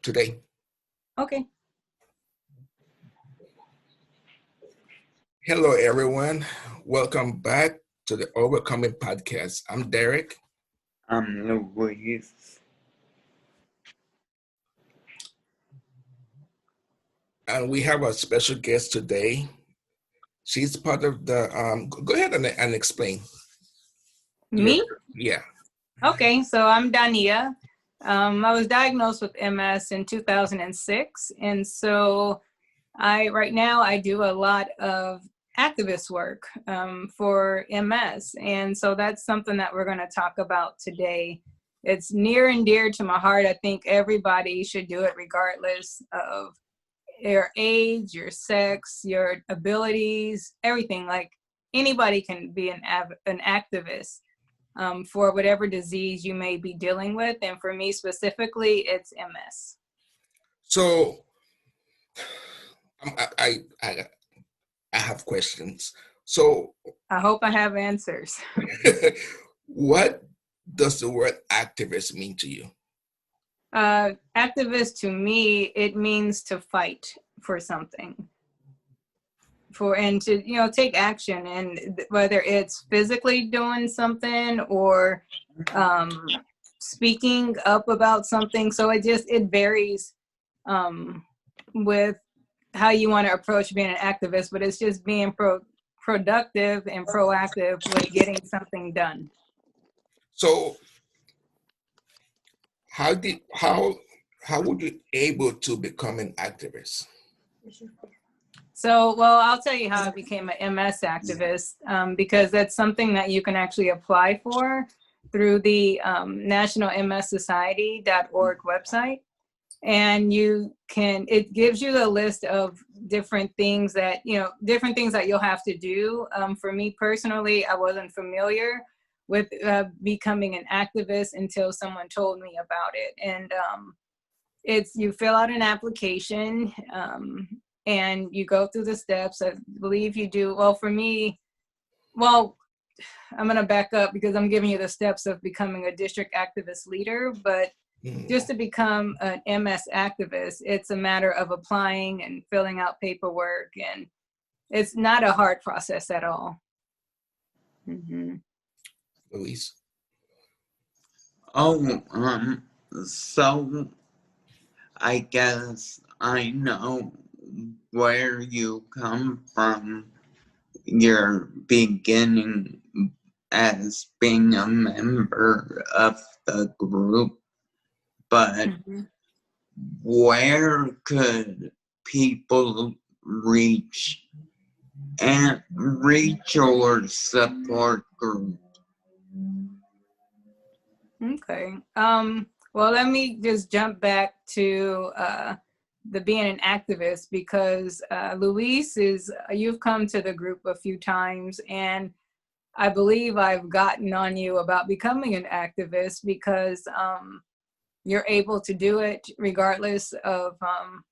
today. Okay. Hello, everyone. Welcome back to the Overcoming Podcast. I'm Derrick. I'm Luis. And we have a special guest today. She's part of the, go ahead and explain. Me? Yeah. Okay, so I'm Dawnia. I was diagnosed with MS in 2006. And so right now I do a lot of activist work for MS. And so that's something that we're going to talk about today. It's near and dear to my heart. I think everybody should do it regardless of your age, your sex, your abilities, everything. Like anybody can be an activist for whatever disease you may be dealing with. And for me specifically, it's MS. So I have questions. So I hope I have answers. what does the word activist mean to you? Activist to me, it means to fight for something, and to take action, and whether it's physically doing something or speaking up about something. So it varies with how you want to approach being an activist, but it's just being productive and proactive with getting something done. So how were you able to become an activist? So, well, I'll tell you how I became an MS activist, because that's something that you can actually apply for through the nationalmssociety.org website. And it gives you a list of different things that you'll have to do. For me personally, I wasn't familiar with becoming an activist until someone told me about it. And you fill out an application and you go through the steps. I believe you do. Well, for me, I'm going to back up because I'm giving you the steps of becoming a district activist leader. But just to become an MS activist, it's a matter of applying and filling out paperwork, and it's not a hard process at all. Mm-hmm. Luis? So I guess I know where you come from. Your beginning as being a member of the group, but where could people reach your support group? Okay. Well, let me just jump back to the being an activist, because Luis, you've come to the group a few times, and I believe I've gotten on you about becoming an activist because you're able to do it regardless of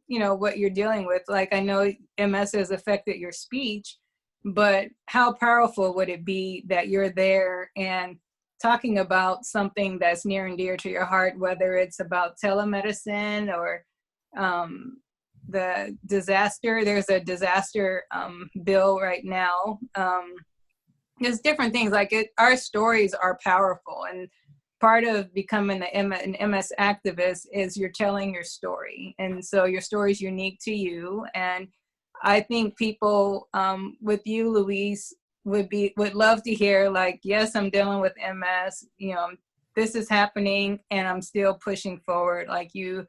what you're dealing with. Like, I know MS has affected your speech, but how powerful would it be that you're there and talking about something that's near and dear to your heart, whether it's about telemedicine or the disaster. There's a disaster bill right now. There's different things like it. Our stories are powerful, and part of becoming an MS activist is you're telling your story, and so your story is unique to you. And I think people with you, Luis, would love to hear, like, yes, I'm dealing with MS, this is happening, and I'm still pushing forward, like you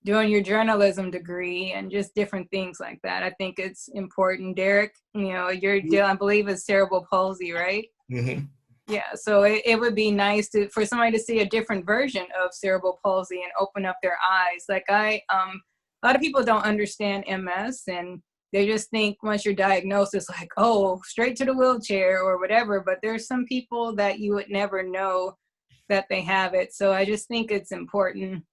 doing your journalism degree and just different things like that. I think it's important. Derrick, you're dealing, I believe it's cerebral palsy, right? Mm-hmm. Yeah, so it would be nice for somebody to see a different version of cerebral palsy and open up their eyes. Like a lot of people don't understand MS, and they just think once you're diagnosed, it's like, oh, straight to the wheelchair or whatever. But there's some people that you would never know that they have it. So I just think it's important,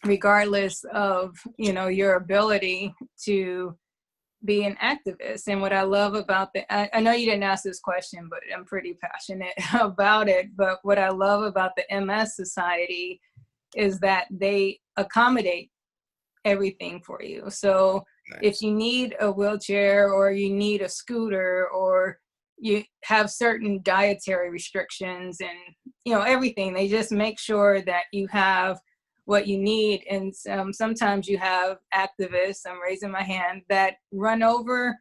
regardless of, your ability, to be an activist. And what I love about I know you didn't ask this question, but I'm pretty passionate about it. But what I love about the MS Society is that they accommodate everything for you. So Nice. if you need a wheelchair or you need a scooter or you have certain dietary restrictions and, you know, everything, they just make sure that you have what you need. And sometimes you have activists, I'm raising my hand, that run over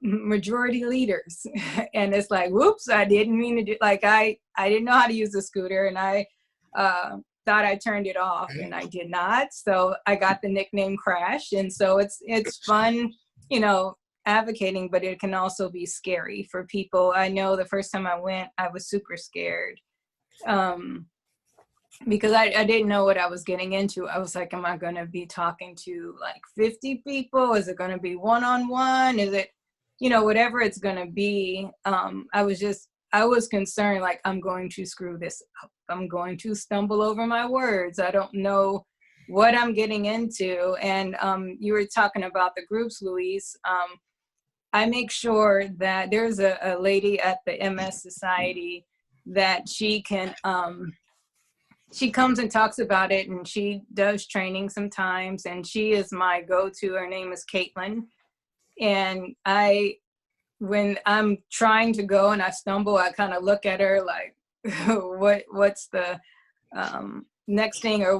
majority leaders. And it's like, whoops, I didn't mean to do, like, I didn't know how to use the scooter, and I thought I turned it off, and I did not. So I got the nickname Crash. And so it's fun, you know, advocating, but it can also be scary for people. I know the first time I went, I was super scared. Because I didn't know what I was getting into. I was like, am I going to be talking to like 50 people? Is it going to be one-on-one? Is it, you know, whatever it's going to be. I was concerned, like, I'm going to screw this up. I'm going to stumble over my words. I don't know what I'm getting into. And you were talking about the groups, Luis. I make sure that there's a lady at the MS Society that she can, she comes and talks about it, and she does training sometimes, and she is my go-to. Her name is Caitlin. And when I'm trying to go and I stumble, I kind of look at her like, what's the next thing, or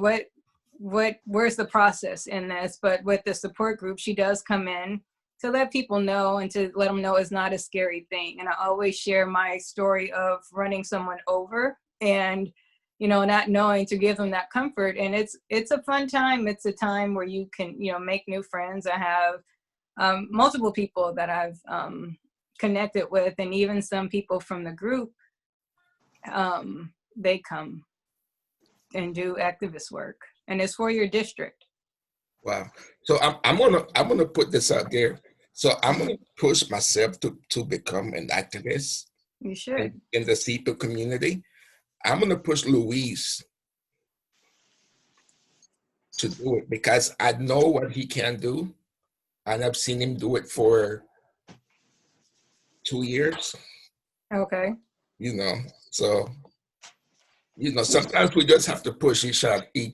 where's the process in this? But with the support group, she does come in to let people know and to let them know it's not a scary thing. And I always share my story of running someone over and, you know, not knowing, to give them that comfort. And it's a fun time. It's a time where you can, you know, make new friends. I have multiple people that I've connected with, and even some people from the group, they come and do activist work, and it's for your district. Wow. So I'm gonna put this out there. So I'm gonna push myself to become an activist. You should. In the CEPA community. I'm gonna push Luis to do it because I know what he can do, and I've seen him do it for 2 years. Okay. You know, so you know, sometimes we just have to push each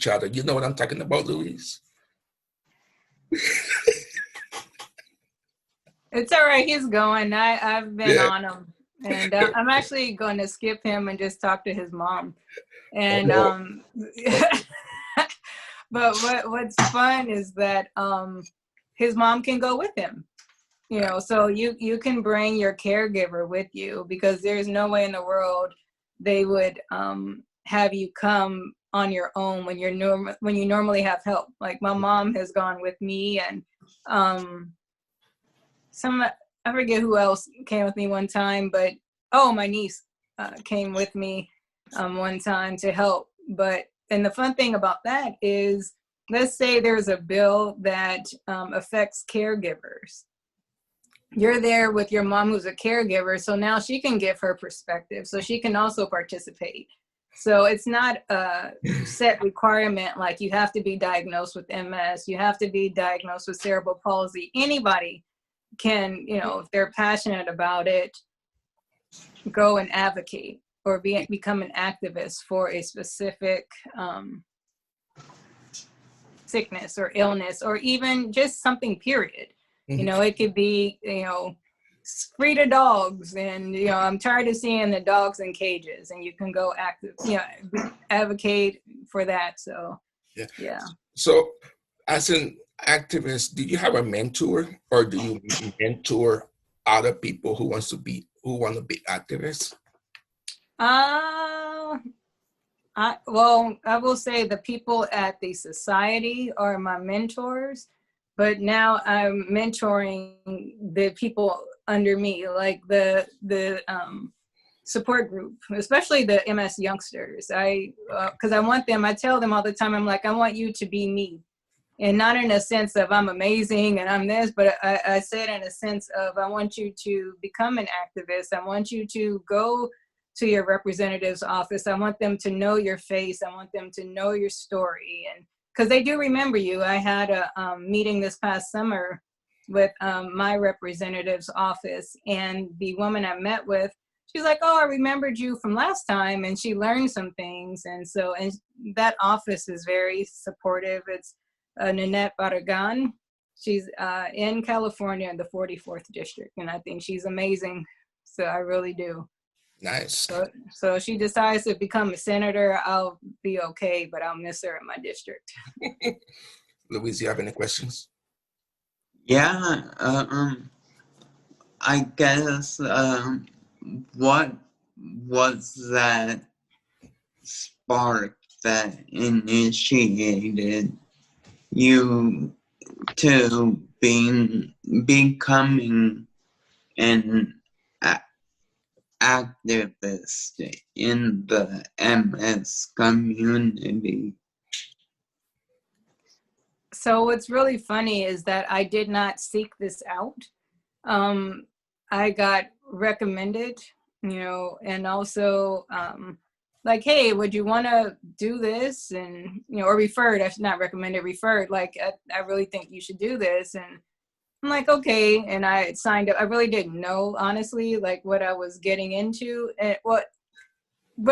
other. You know what I'm talking about, Luis? It's all right. He's going. I've been on him, and I'm actually going to skip him and just talk to his mom. And but what's fun is that his mom can go with him. You know, so you can bring your caregiver with you, because there's no way in the world they would have you come on your own when you normally have help. Like, my mom has gone with me, and I forget who else came with me one time, but my niece came with me one time to help. And the fun thing about that is, let's say there's a bill that affects caregivers. You're there with your mom, who's a caregiver, so now she can give her perspective, so she can also participate. So it's not a set requirement, like you have to be diagnosed with MS, you have to be diagnosed with cerebral palsy. Anybody can, you know, if they're passionate about it, go and advocate or become an activist for a specific sickness or illness, or even just something, period. You know, it could be, you know, free to dogs, and, you know, I'm tired of seeing the dogs in cages, and you can go advocate for that. So yeah. So as an activist, do you have a mentor, or do you mentor other people who want to be activists? I will say the people at the society are my mentors, but now I'm mentoring the people under me, like the support group, especially the MS youngsters. Because I want them, I tell them all the time, I'm like, I want you to be me. And not in a sense of I'm amazing and I'm this, but I said in a sense of, I want you to become an activist. I want you to go to your representative's office. I want them to know your face. I want them to know your story. And because they do remember you. I had a meeting this past summer with my representative's office, and the woman I met with, she's like, oh, I remembered you from last time. And she learned some things. And so, and that office is very supportive. It's Nanette Barragan. She's in California in the 44th district, and I think she's amazing. So I really do. Nice. So she decides to become a senator, I'll be okay, but I'll miss her in my district. Luis, you have any questions? Yeah, I guess, what was that spark that initiated you to becoming an activist in the MS community? So what's really funny is that I did not seek this out. I got recommended, and also like, hey, would you want to do this? And, or referred, I should not recommend it, referred, like, I really think you should do this. And I'm like, okay. And I signed up. I really didn't know, honestly, like what I was getting into and what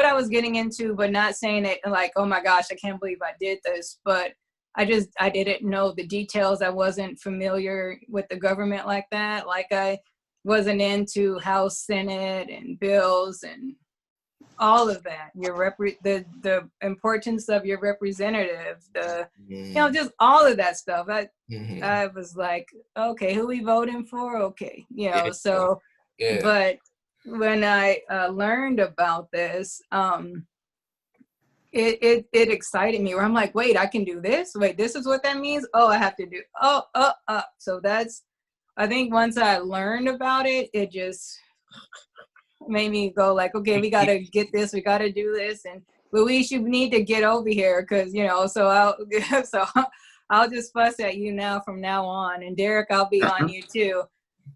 I was getting into, but not saying it like, oh my gosh, I can't believe I did this. But I didn't know the details. I wasn't familiar with the government like that. Like I wasn't into House, Senate, and bills and all of that. The importance of your representative, just all of that stuff. I was like, okay, who we voting for? Okay, so, yeah. But when I learned about this, it excited me where I'm like, wait, I can do this. Wait, this is what that means. Oh, I have to do. So I think once I learned about it, it just made me go like, okay, we got to get this. We got to do this. And Luis, you need to get over here. Cause so I'll just fuss at you now from now on. And Derrick, I'll be on you too.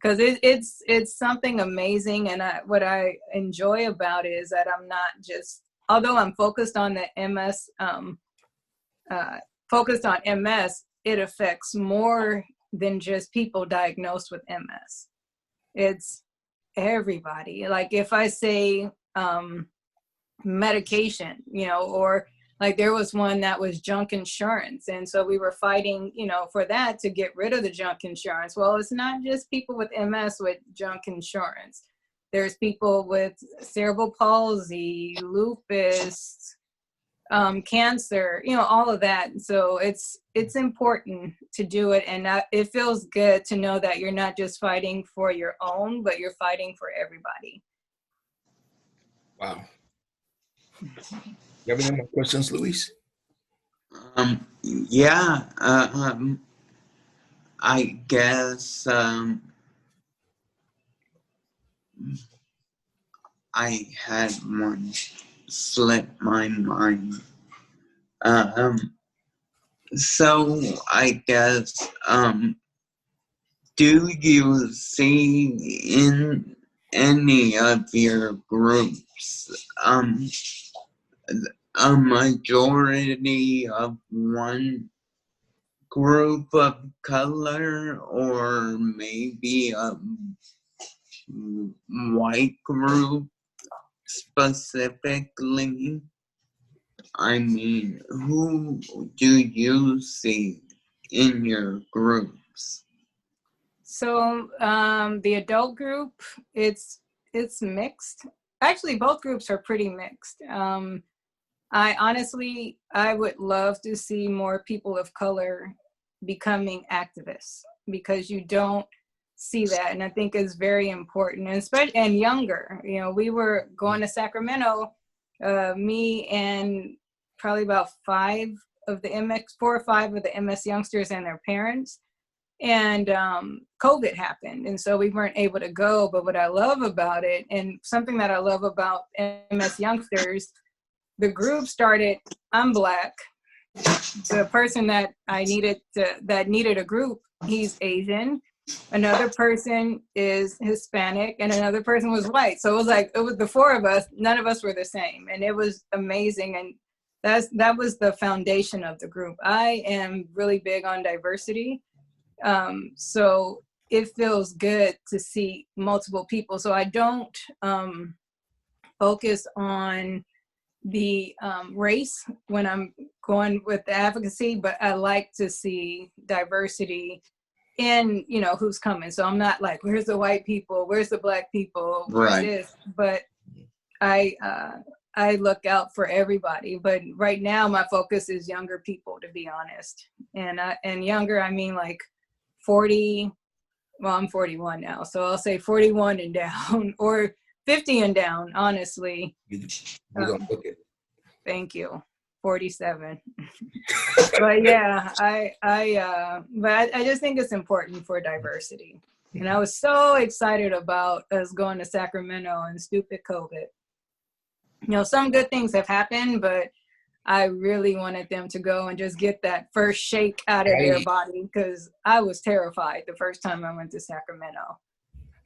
Cause it's something amazing. And what I enjoy about it is that I'm not just, although I'm focused on the MS, it affects more than just people diagnosed with MS. It's everybody. Like if I say medication, or like there was one that was junk insurance. And so we were fighting, for that to get rid of the junk insurance. Well, it's not just people with MS with junk insurance. There's people with cerebral palsy, lupus, cancer, all of that. So it's important to do it. And it feels good to know that you're not just fighting for your own, but you're fighting for everybody. Wow. You have any more questions, Luis? Yeah, I guess, I had one slip my mind. So I guess, do you see in any of your groups, a majority of one group of color or maybe a white group specifically? I mean, who do you see in your groups? So the adult group, it's mixed. Actually, both groups are pretty mixed. I would love to see more people of color becoming activists because you don't see that. And I think it's very important, and especially and younger. We were going to Sacramento, me and probably about 4 or 5 of the MS youngsters and their parents. And COVID happened. And so we weren't able to go. But what I love about it, and something that I love about MS youngsters, the group started, I'm Black. The person that that needed a group, he's Asian. Another person is Hispanic and another person was white. So it was the 4 of us, none of us were the same. And it was amazing. And that was the foundation of the group. I am really big on diversity. So it feels good to see multiple people. So I don't focus on the race when I'm going with the advocacy, but I like to see diversity in, you know, who's coming. So I'm not like, where's the white people? Where's the black people? Where's Right. this? But I look out for everybody. But right now my focus is younger people, to be honest. And younger, I mean like 40, well, I'm 41 now. So I'll say 41 and down or 50 and down, honestly. You don't look it. Thank you. 47. But yeah, but I just think it's important for diversity. And I was so excited about us going to Sacramento and stupid COVID. You know, some good things have happened, but I really wanted them to go and just get that first shake out of their body, because I was terrified the first time I went to Sacramento.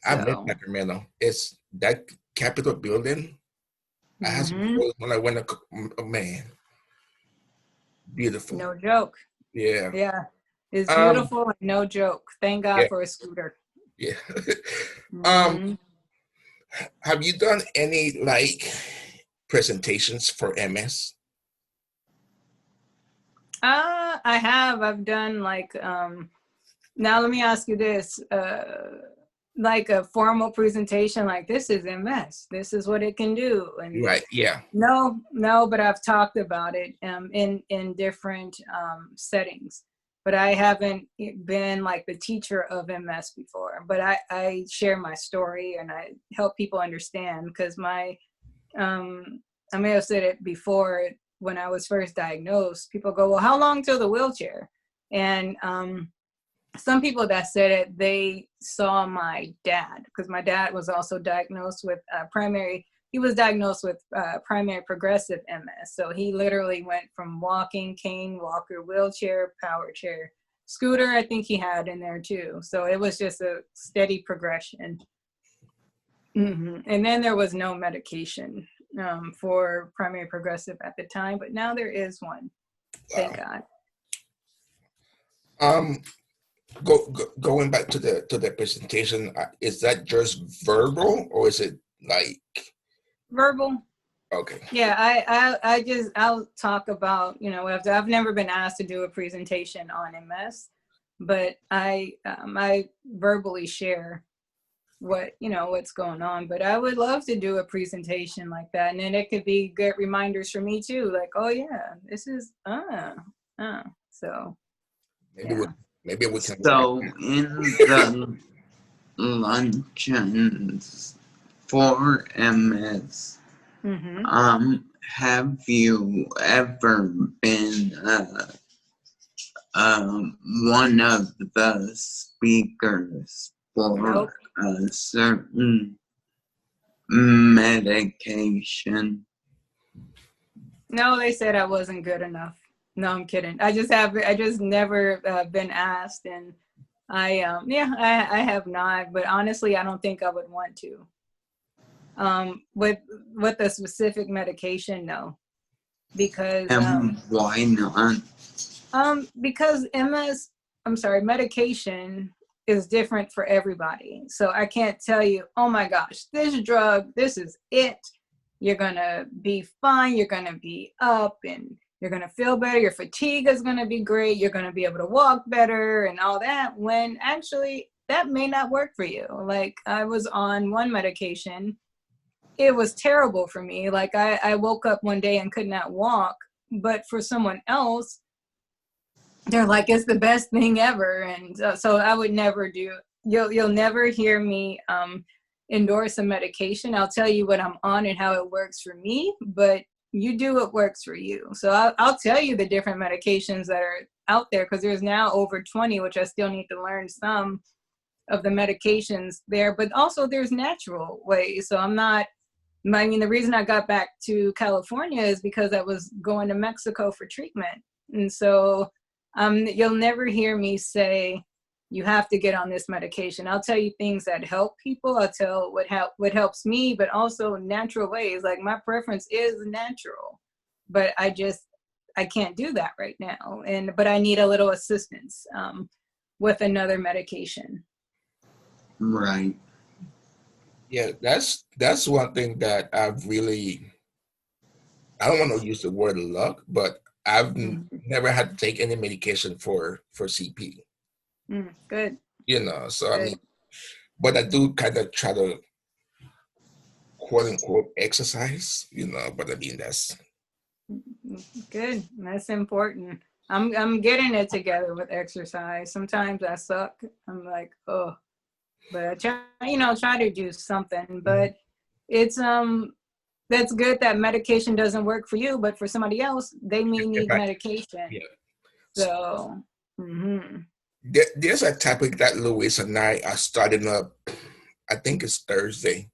I've been to Sacramento. It's that Capitol building. I had some photos when I went. Oh, man, beautiful. No joke. Yeah. Yeah, it's beautiful and no joke. Thank God for a scooter. Yeah. Have you done any like presentations for MS? I have. I've done like now let me ask you this. Like a formal presentation, like this is MS, this is what it can do. And Right, yeah. No, but I've talked about it in different settings. But I haven't been like the teacher of MS before. But I share my story and I help people understand, because my I may have said it before, when I was first diagnosed, people go, well, how long till the wheelchair? And some people that said it, they saw my dad, because my dad was also diagnosed with primary progressive MS. So he literally went from walking, cane, walker, wheelchair, power chair, scooter, I think he had in there too. So it was just a steady progression. And then there was no medication for primary progressive at the time, but now there is one. Thank God. Going back to the presentation, is that just verbal or is it like verbal? Okay. Yeah, I'll talk about, you know, I've never been asked to do a presentation on MS, but I verbally share what's going on. But I would love to do a presentation like that, and then it could be good reminders for me too, like, oh yeah, this is so maybe we can. So in the luncheons for MS, have you ever been one of the speakers for a certain medication? No, they said I wasn't good enough. No, I'm kidding. I just never been asked, and I have not. But honestly, I don't think I would want to. With a specific medication, no, because why not? Because medication is different for everybody. So I can't tell you, oh my gosh, this drug, this is it. You're gonna be fine. You're gonna be up and you're gonna feel better. Your fatigue is gonna be great. You're gonna be able to walk better and all that, when actually that may not work for you. Like, I was on one medication. It was terrible for me. Like, I woke up one day and could not walk, but for someone else, they're like, it's the best thing ever. And so I would never do, you'll never hear me endorse a medication. I'll tell you what I'm on and how it works for me, but you do what works for you. So I'll tell you the different medications that are out there, because there's now over 20, which I still need to learn some of the medications there, but also there's natural ways. So the reason I got back to California is because I was going to Mexico for treatment. And so you'll never hear me say, you have to get on this medication. I'll tell you things that help people. I'll tell what helps me, but also natural ways. Like, my preference is natural, but I can't do that right now. But I need a little assistance with another medication. Right. Yeah, that's one thing that I've really I don't want to use the word luck, but I've Mhm. never had to take any medication for CP. Good, So I good. mean, but I do kind of try to quote unquote exercise, but I mean that's Good. That's important. I'm getting it together with exercise. Sometimes I suck. I'm like, oh, but I try to do something. But it's that's good that medication doesn't work for you, but for somebody else, they may need right. medication. Yeah. So, There's a topic that Louis and I are starting up. I think it's Thursday.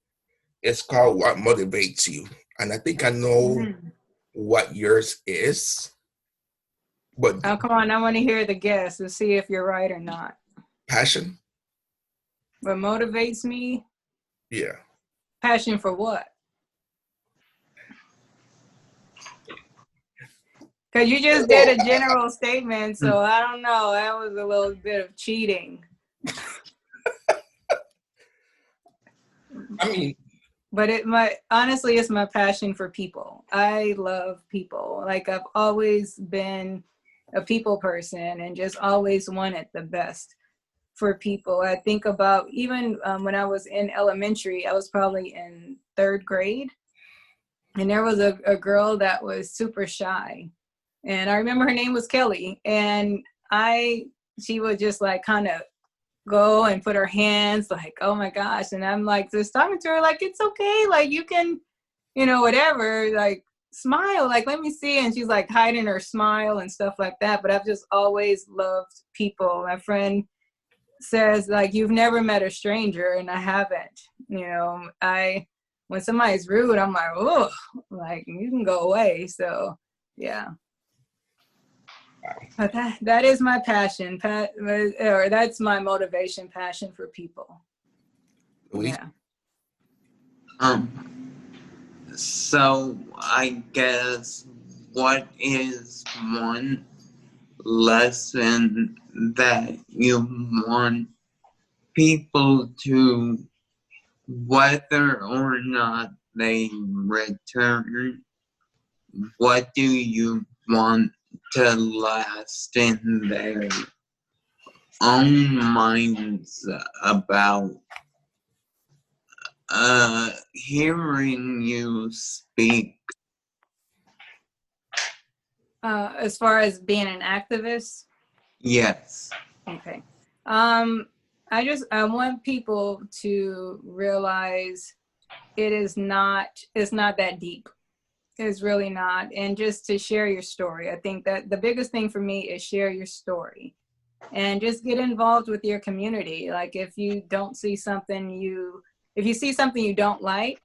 It's called "What Motivates You," and I think I know what yours is, but oh, come on. I want to hear the guess to see if you're right or not. passion. What motivates me? Yeah. Passion for what? Because you just did a general statement, so I don't know. That was a little bit of cheating. I mean, But honestly, it's my passion for people. I love people. Like I've always been a people person and just always wanted the best for people. I think about even when I was in elementary, I was probably in 3rd grade, and there was a girl that was super shy. And I remember her name was Kelly. And she would just like kind of go and put her hands like, oh my gosh. And I'm like just talking to her like, it's okay. Like you can, whatever, like smile, like, let me see. And she's like hiding her smile and stuff like that. But I've just always loved people. My friend says like, you've never met a stranger, and I haven't. When somebody's rude, I'm like, oh, like you can go away. So yeah. But that is my passion, or that's my motivation, passion for people. Louis? Yeah. So I guess what is one lesson that you want people to, whether or not they return, what do you want to last in their own minds about hearing you speak? As far as being an activist, Yes. okay. I want people to realize it's not that deep. It's really not. And just to share your story. I think that the biggest thing for me is share your story and just get involved with your community. Like if you see something you don't like,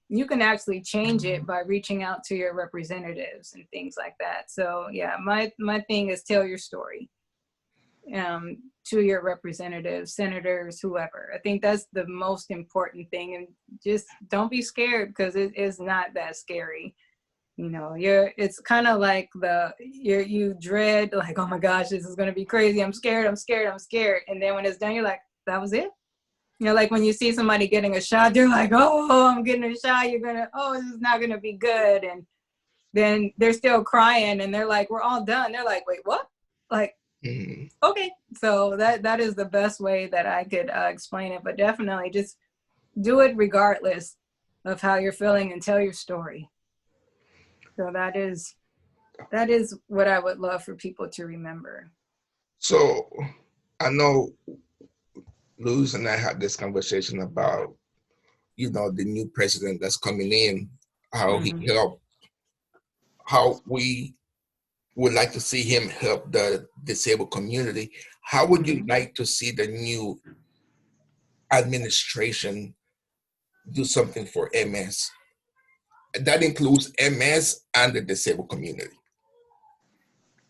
you can actually change it by reaching out to your representatives and things like that. So yeah, my thing is tell your story to your representatives, senators, whoever. I think that's the most important thing. And just don't be scared, because it is not that scary. It's kind of like you dread, like, oh my gosh, this is going to be crazy. I'm scared. And then when it's done, you're like, that was it. Like when you see somebody getting a shot, they're like, oh, I'm getting a shot. This is not going to be good. And then they're still crying and they're like, we're all done. They're like, wait, what? Like, okay. So that is the best way that I could explain it, but definitely just do it regardless of how you're feeling and tell your story. So that is what I would love for people to remember. So I know Luz and I had this conversation about, the new president that's coming in, how he helped, how we would like to see him help the disabled community. How would you like to see the new administration do something for MS? That includes MS and the disabled community.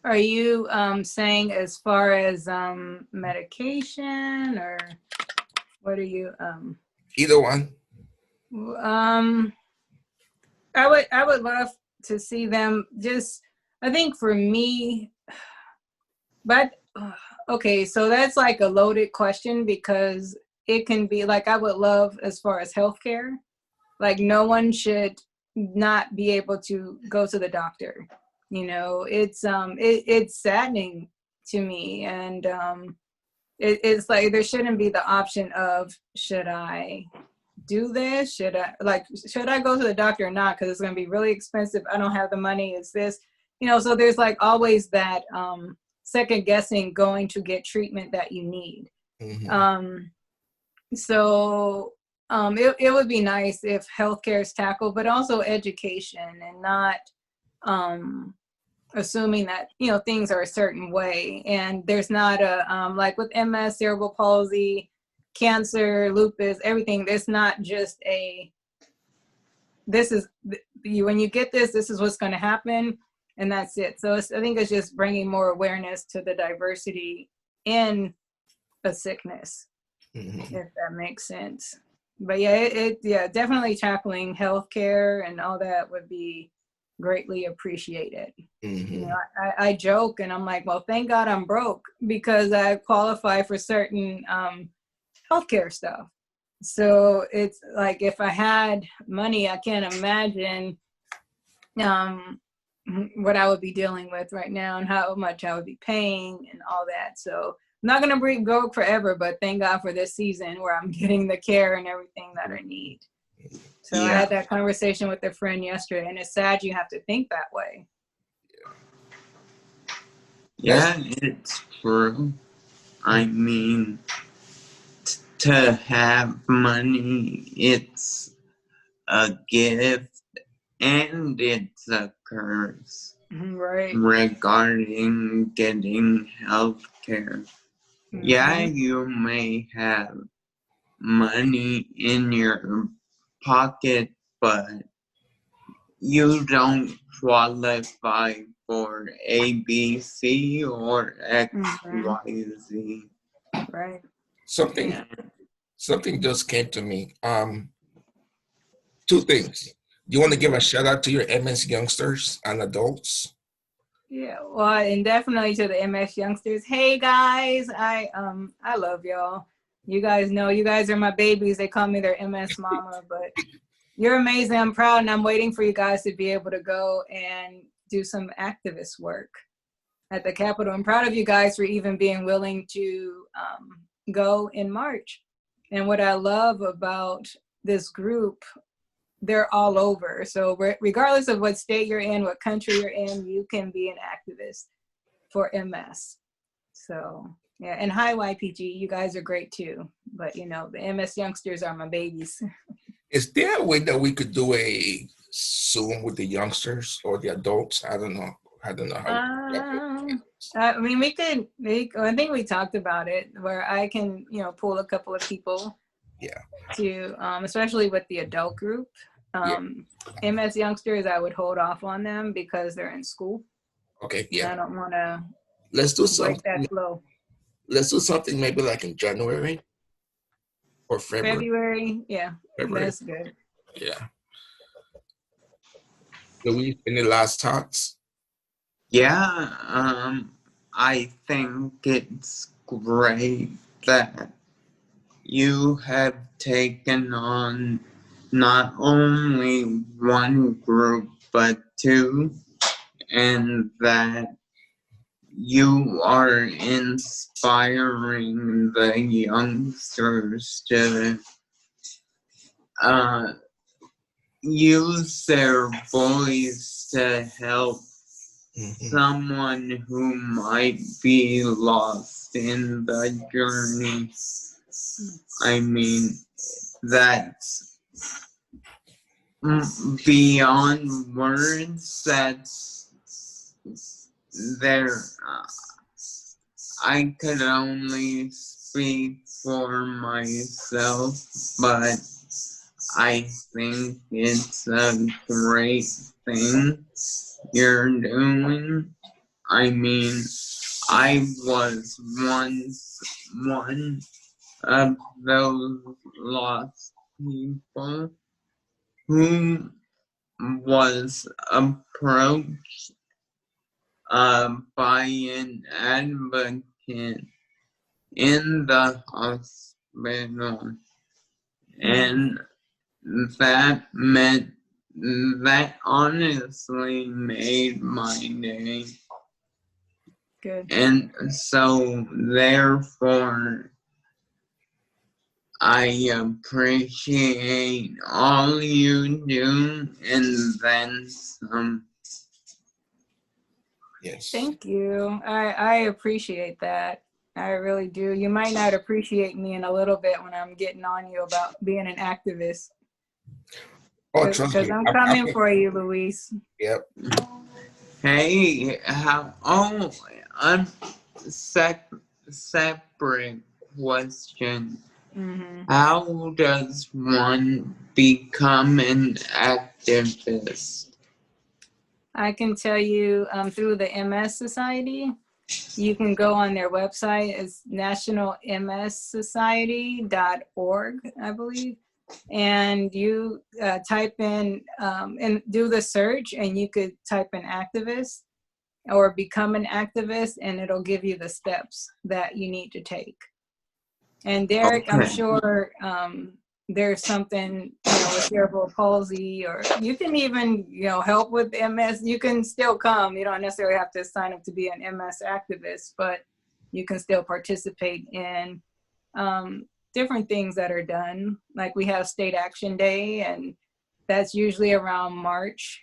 Are you saying as far as medication, or what are you? Either one. I would love to see them just. I think for me, but okay, so that's like a loaded question, because it can be like, I would love as far as healthcare, like no one should not be able to go to the doctor. You know, it's saddening to me, and it's like there shouldn't be the option of, should I do this? Should I go to the doctor or not? Because it's going to be really expensive. I don't have the money. Is this, you know? So there's like always that second guessing going to get treatment that you need. Mm-hmm. So it would be nice if healthcare is tackled, but also education, and not assuming that, you know, things are a certain way. And there's not a, like with MS, cerebral palsy, cancer, lupus, everything, there's not just this is, when you get this is what's going to happen, and that's it. So I think it's just bringing more awareness to the diversity in a sickness, if that makes sense. But yeah, definitely tackling healthcare and all that would be greatly appreciated. You know, I joke and I'm like, well, thank God I'm broke, because I qualify for certain healthcare stuff. So it's like, if I had money, I can't imagine what I would be dealing with right now and how much I would be paying and all that. So I'm not going to be broke forever, but thank God for this season where I'm getting the care and everything that I need. So I had that conversation with a friend yesterday, and it's sad you have to think that way. Yeah, it's true. I mean, to have money, it's a gift and it's a curse. Right. Regarding getting health care. Yeah, you may have money in your pocket, but you don't qualify for A, B, C, or X, Y, Z. Right. Something just came to me. Two things. Do you want to give a shout out to your MS youngsters and adults? Yeah, well, and definitely to the MS youngsters. Hey guys, I love y'all. You guys know, you guys are my babies. They call me their MS mama, but you're amazing. I'm proud, and I'm waiting for you guys to be able to go and do some activist work at the Capitol. I'm proud of you guys for even being willing to go in March. And what I love about this group, they're all over. So regardless of what state you're in, what country you're in, you can be an activist for MS. So yeah, and hi YPG, you guys are great too. But you know, the MS youngsters are my babies. Is there a way that we could do a Zoom with the youngsters or the adults? I don't know. I don't know how. I mean, I think we talked about it, where I can, you know, pull a couple of people. Yeah. To especially with the adult group. MS youngsters, I would hold off on them because they're in school. Okay. Yeah. I don't want to. Let's do something. That flow. Let's do something maybe like in January or February. February, yeah. February. That's good. Yeah. Louise, any last thoughts? Yeah, I think it's great that you have taken on not only one group but two, and that you are inspiring the youngsters to use their voice to help someone who might be lost in the journey. I mean, that's beyond words. That's there. I could only speak for myself, but I think it's a great thing you're doing. I mean, I was once one of those lost people who was approached by an advocate in the hospital, and that meant that honestly made my day. Good. And so, therefore, I appreciate all you do and then some. Yes. Thank you. I appreciate that. I really do. You might not appreciate me in a little bit when I'm getting on you about being an activist. Oh, trust Because me. I'm coming for you, Luis. Yep. Hey, separate question. Mm-hmm. How does one become an activist? I can tell you through the MS Society. You can go on their website. It's nationalmssociety.org, I believe. And you type in and do the search, and you could type in activist or become an activist, and it'll give you the steps that you need to take. And Derrick, I'm sure there's something, with cerebral palsy, or you can even, help with MS. You can still come. You don't necessarily have to sign up to be an MS activist, but you can still participate in different things that are done. Like we have State Action Day, and that's usually around March,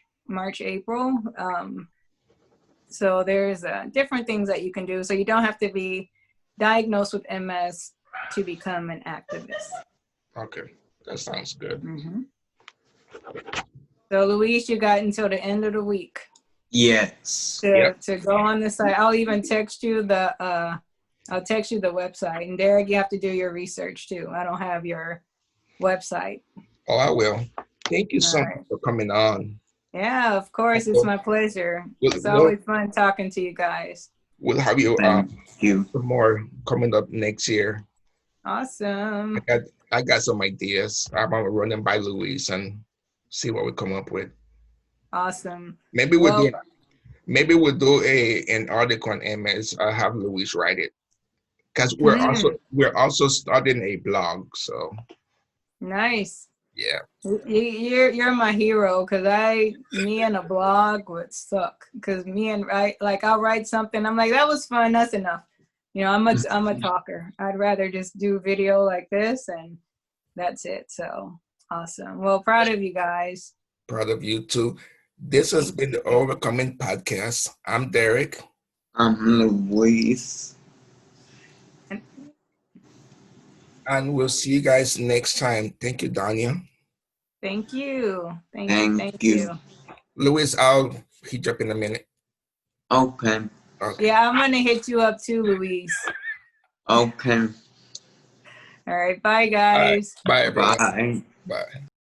April. So there's different things that you can do. So you don't have to be diagnosed with MS to become an activist. Okay, that sounds good. Mm-hmm. So Luis, you got until the end of the week. Yes. To go on the site. I'll even text you the website. And Derrick, you have to do your research too. I don't have your website. Oh, I will. Thank you so much for coming on. Yeah, of course. It's my pleasure. It's always fun talking to you guys. We'll have you some more coming up next year. Awesome. I got some ideas. I'm gonna run them by Luis and see what we come up with. Awesome. Maybe we'll do an article on MS. I'll have Luis write it. Because we're also starting a blog, so nice. Yeah. You're my hero, because me and a blog would suck. Because I'll write something, I'm like, that was fun, that's enough. I'm a talker. I'd rather just do video like this, and that's it. So awesome. Well, proud of you guys. Proud of you too. This has been the Overcoming Podcast. I'm Derrick. I'm Luis. And we'll see you guys next time. Thank you, Dawnia. Thank you. Thank you. Luis, I'll hit you up in a minute. Okay. Yeah, I'm going to hit you up too, Luis. Okay. All right. Bye, guys. Bye, everyone. Bye. Bye.